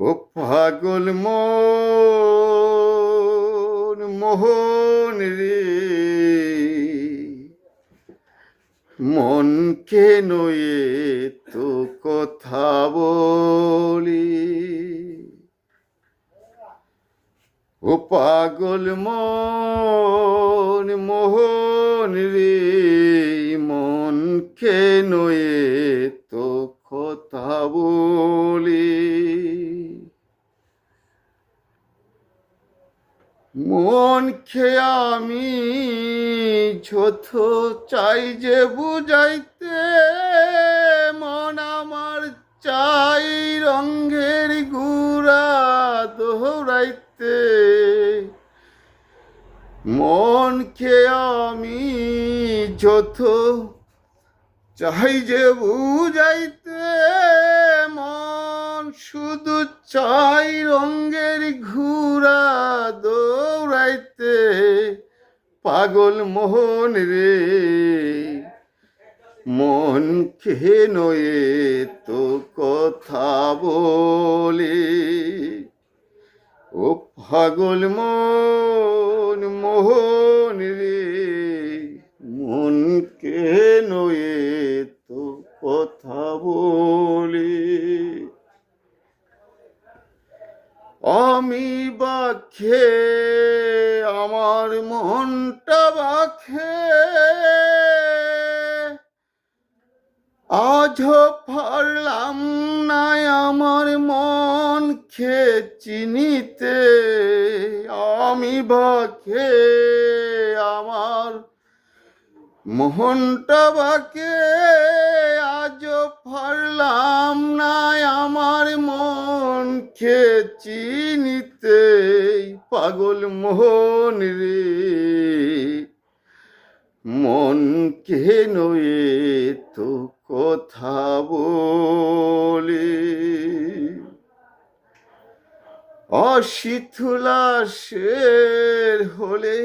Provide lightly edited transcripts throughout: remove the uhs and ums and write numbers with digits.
ও পাগল মন মোহন রে, মনকে নয়ে তো কথা বলি। ও পাগল মন মোহন রে, মনকে নয়ে তো কথা বলি। মনকে আমি যত চাই যে বুঝাইতে, মন আমার চাই রঙের ঘুরা দৌড়াইতে। মনকে আমি যত চাই যে বুঝাইতে, মন শুধু চাই রঙের ঘুরা দৌড়াইতে। পাগল মোহন রে, মনকে নয়ে তো কথা বলি। ও পাগল মন মোহন রে, মনকে নয়ে তো কথা বলি। আমি বাখে আমার মনটা বাখে, আজও পারলাম না আমার মনকে চিনিতে। আমি বাখে আমার মোহনটা বাকে, আজও পারলাম না আমার মনকে চিনিতে। পাগল মোহন রে, মনকে নয়ে তো কথা বলি। অশীথুলাশের হলে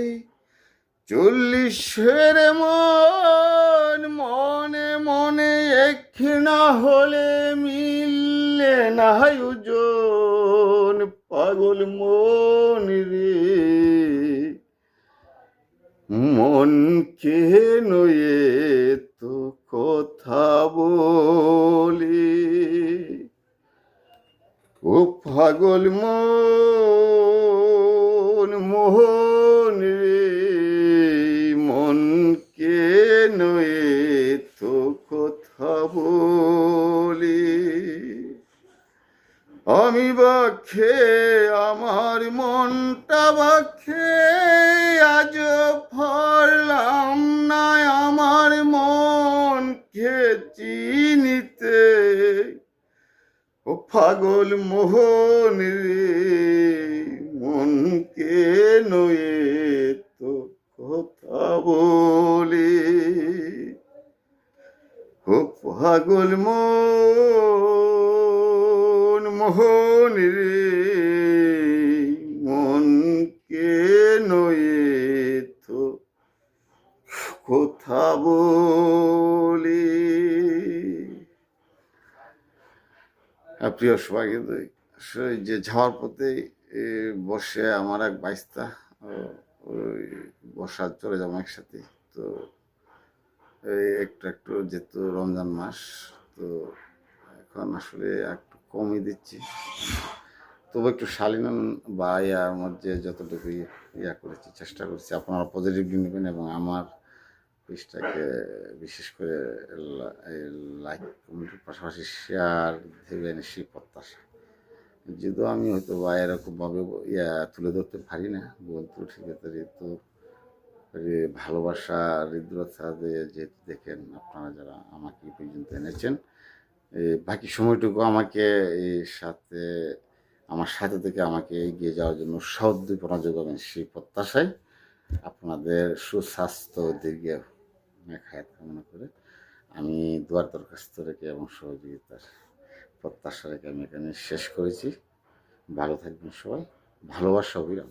40 মন, মনে মনে এক না হলে মিললে না ওজন। পাগল মন রে, মনকে নয়ে তো কথা বলি। ও পাগল মন মোহন রে, মনকে নয়ে তো কথা বলি। আমি বাখে আমার মনটা বাখে, আজ পারলাম না আমার মনকে চিনিতে। ও পাগল মোহন রে, মনকে নয়ে তো কথা বলি। ও পাগল মন মোহন রে, মনকে নয়ে তো কথা বলি। প্রিয় সবাই, কিন্তু যে যাওয়ার পথে বসে আমার এক বাইস্তা, ওই বসা চলে যাবো একসাথে। তো একটু একটু যেহেতু রমজান মাস, তো এখন আসলে একটু কমই দিচ্ছি, তবু একটু শালীনন বা ইয়ার মধ্যে যতটুকু ইয়া করেছি, চেষ্টা করছি আপনারা পজিটিভলি নেবেন এবং আমার পেজটাকে বিশেষ করে লাইক কমেন্টের পাশাপাশি শেয়ার দেবেন, সেই প্রত্যাশা। যদিও আমি হয়তো বা এরকমভাবে ইয়া তুলে ধরতে পারি না, বলতে সেক্ষেত্রে যেহেতু ভালোবাসা হৃদ্রতা দিয়ে যেহেতু দেখেন আপনারা যারা আমাকে এই পর্যন্ত এনেছেন, বাকি সময়টুকু আমাকে আমার সাথে থেকে আমাকে এগিয়ে যাওয়ার জন্য উদ্দীপনা যোগাবেন, সেই প্রত্যাশায় আপনাদের সুস্বাস্থ্য দীর্ঘ হায়াত কামনা করে আমি দোয়ার দরখাস্ত রেখে এবং সহযোগিতার প্রত্যাশা রেখে আমি এখানে শেষ করেছি। ভালো থাকবেন সবাই, ভালোবাসা অবিরাম।